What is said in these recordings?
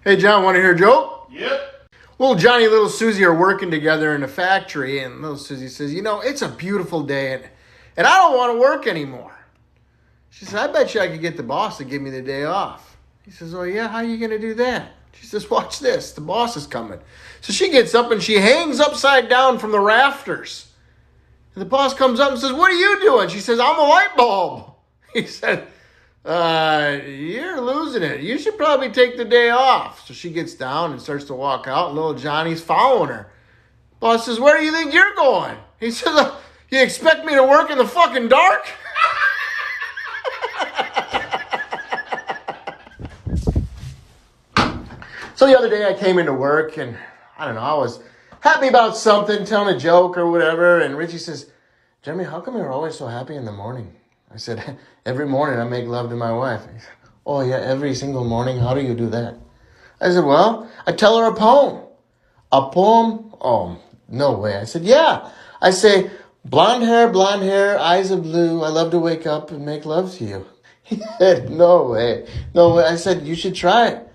Hey, John, want to hear a joke? Yep. Little Johnny and little Susie are working together in a factory, and little Susie says, it's a beautiful day, and I don't want to work anymore. She says, I bet you I could get the boss to give me the day off. He says, oh, yeah? How are you going to do that? She says, watch this. The boss is coming. So she gets up, and she hangs upside down from the rafters. And the boss comes up and says, what are you doing? She says, I'm a light bulb. He said, you're losing it. You should probably take the day off. So she gets down and starts to walk out, and little Johnny's following her. Boss says, where do you think you're going? He says, you expect me to work in the fucking dark? So the other day I came into work, and I don't know, I was happy about something, telling a joke or whatever, and Richie says, Jeremy, how come you're always so happy in the morning? I said, every morning I make love to my wife. He said, oh yeah, every single morning? How do you do that? I said, well, I tell her a poem. A poem? Oh, no way. I said, yeah. I say, blonde hair, eyes of blue. I love to wake up and make love to you. He said, no way. No way. I said, you should try it.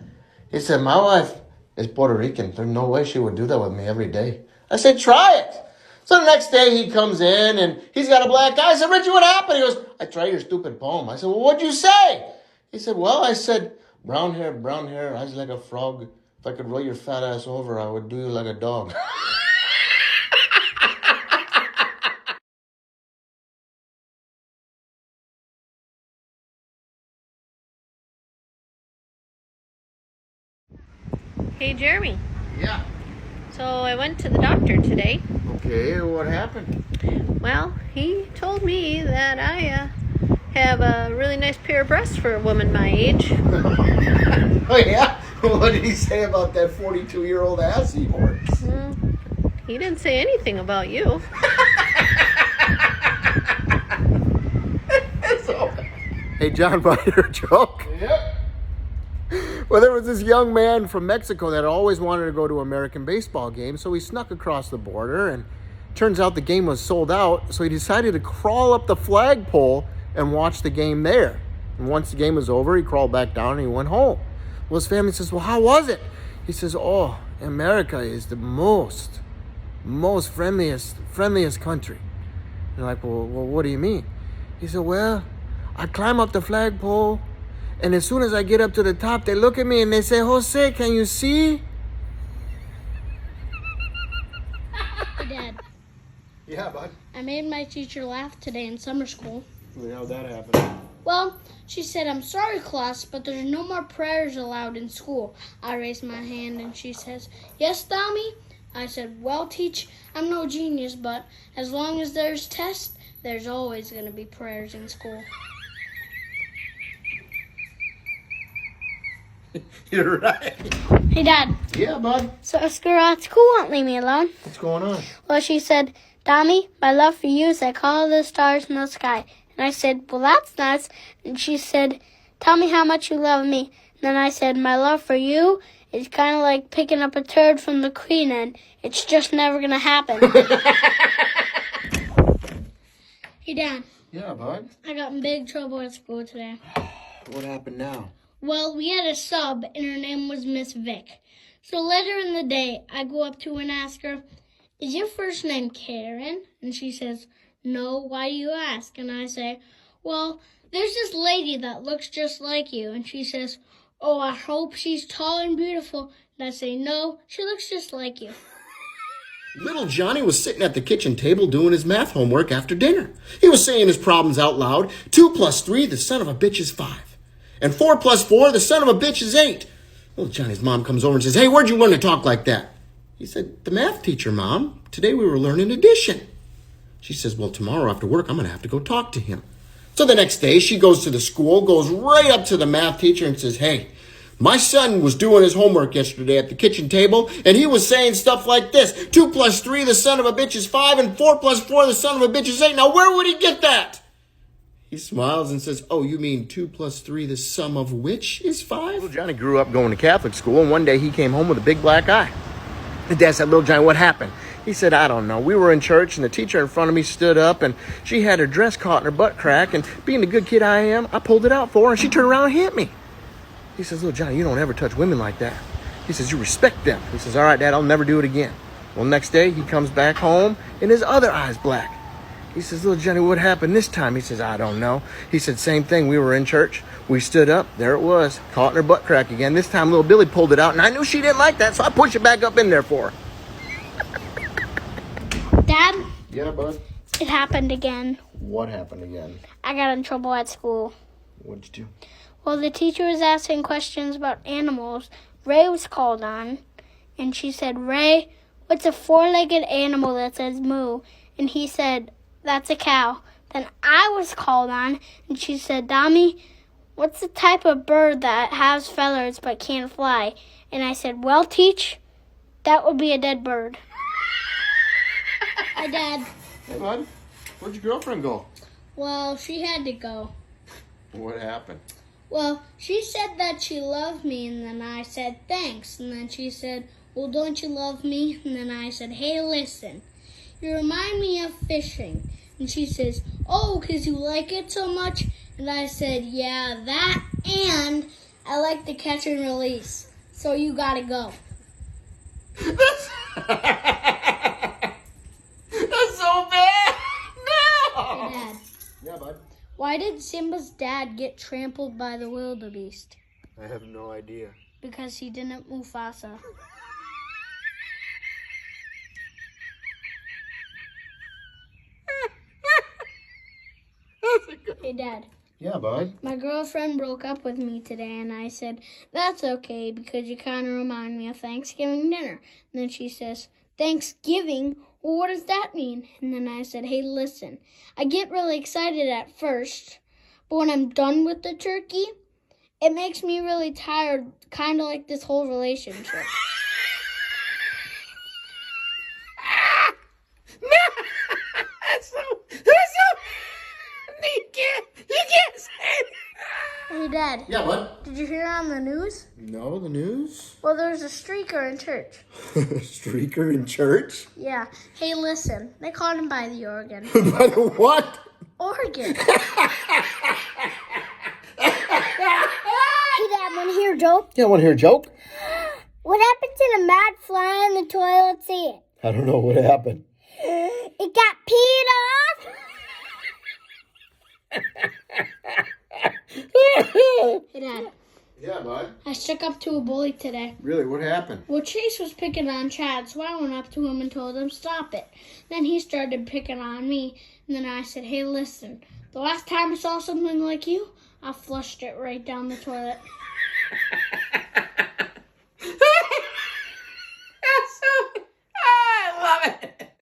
He said, my wife is Puerto Rican. There's no way she would do that with me every day. I said, try it. So the next day he comes in and he's got a black eye. I said, Richie, what happened? He goes, I tried your stupid poem. I said, well, what'd you say? He said, well, I said, brown hair, eyes like a frog. If I could roll your fat ass over, I would do you like a dog. Hey, Jeremy. Yeah. So I went to the doctor today. Okay, what happened? Well, he told me that I have a really nice pair of breasts for a woman my age. Oh, yeah? What did he say about that 42-year-old ass he works? He didn't say anything about you. Hey, John, want to hear a joke? Yep. Well, there was this young man from Mexico that always wanted to go to an American baseball game, so he snuck across the border, and turns out the game was sold out, so he decided to crawl up the flagpole and watch the game there. And once the game was over, he crawled back down and he went home. Well, his family says, well, how was it? He says, oh, America is the most friendliest country. They're like, well, what do you mean? He said, well, I climb up the flagpole, and as soon as I get up to the top, they look at me and they say, Jose, can you see? Hey, Dad. Yeah, bud. I made my teacher laugh today in summer school. How'd that happen? Well, she said, I'm sorry, class, but there's no more prayers allowed in school. I raised my hand and she says, yes, Tommy? I said, well, teach, I'm no genius, but as long as there's tests, there's always going to be prayers in school. You're right. Hey, Dad. Yeah, bud. So a girl at school won't leave me alone. What's going on? Well, she said, Tommy, my love for you is like all the stars in the sky. And I said, well, that's nice. And she said, tell me how much you love me. And then I said, my love for you is kind of like picking up a turd from the queen, and it's just never going to happen. Hey, Dad. Yeah, bud. I got in big trouble at school today. What happened now? Well, we had a sub, and her name was Miss Vic. So later in the day, I go up to her and ask her, is your first name Karen? And she says, no, why do you ask? And I say, well, there's this lady that looks just like you. And she says, oh, I hope she's tall and beautiful. And I say, no, she looks just like you. Little Johnny was sitting at the kitchen table doing his math homework after dinner. He was saying his problems out loud. 2 plus 3, the son of a bitch is 5. And 4 plus 4, the son of a bitch is 8. Little Johnny's mom comes over and says, hey, where'd you learn to talk like that? He said, the math teacher, Mom. Today we were learning addition. She says, well, tomorrow after work, I'm going to have to go talk to him. So the next day, she goes to the school, goes right up to the math teacher and says, hey, my son was doing his homework yesterday at the kitchen table, and he was saying stuff like this. 2 plus 3, the son of a bitch is 5, and 4 plus 4, the son of a bitch is 8. Now, where would he get that? He smiles and says, oh, you mean 2 plus 3, the sum of which is 5? Little Johnny grew up going to Catholic school, and one day he came home with a big black eye. The dad said, little Johnny, what happened? He said, I don't know. We were in church, and the teacher in front of me stood up, and she had her dress caught in her butt crack, and being the good kid I am, I pulled it out for her, and she turned around and hit me. He says, little Johnny, you don't ever touch women like that. He says, you respect them. He says, all right, Dad, I'll never do it again. Well, next day, he comes back home, and his other eye's black. He says, little Johnny, what happened this time? He says, I don't know. He said, same thing. We were in church. We stood up. There it was. Caught in her butt crack again. This time, little Billy pulled it out, and I knew she didn't like that, so I pushed it back up in there for her. Dad, Yeah, bud. it happened again. What happened again? I got in trouble at school. What'd you do? Well, the teacher was asking questions about animals. Ray was called on, and she said, Ray, what's a four-legged animal that says moo? And he said, that's a cow. Then I was called on, and she said, Dami, what's the type of bird that has feathers but can't fly? And I said, well, Teach, that would be a dead bird. Hi, Dad. Hey, bud. Where'd your girlfriend go? Well, she had to go. What happened? Well, she said that she loved me, and then I said thanks. And then she said, well, don't you love me? And then I said, hey, listen, you remind me of fishing. And she says, oh, 'cause you like it so much? And I said, yeah, that, and I like the catch and release. So you gotta go. That's so bad! No! Hey, Dad, Yeah, bud. why did Simba's dad get trampled by the wildebeest? I have no idea. Because he didn't Mufasa. Hey, Dad. Yeah, bud. My girlfriend broke up with me today, and I said, that's okay, because you kind of remind me of Thanksgiving dinner. And then she says, Thanksgiving? Well, what does that mean? And then I said, hey, listen, I get really excited at first, but when I'm done with the turkey, it makes me really tired, kind of like this whole relationship. You can't say Hey, Dad, Yeah, bud. did you hear on the news? No, the news? Well, there's a streaker in church. Streaker in church? Yeah. Hey, listen, they caught him by the organ. By the what? Organ. Hey, Dad, want to hear a joke? Yeah, want to hear a joke? What happened to the mad fly in the toilet seat? I don't know what happened. It got peed off. Hey, Dad, Yeah, bud. I stuck up to a bully today. Really, what happened? Well, Chase was picking on Chad, so I went up to him and told him stop it. Then he started picking on me, and then I said, hey, listen, the last time I saw something like you, I flushed it right down the toilet.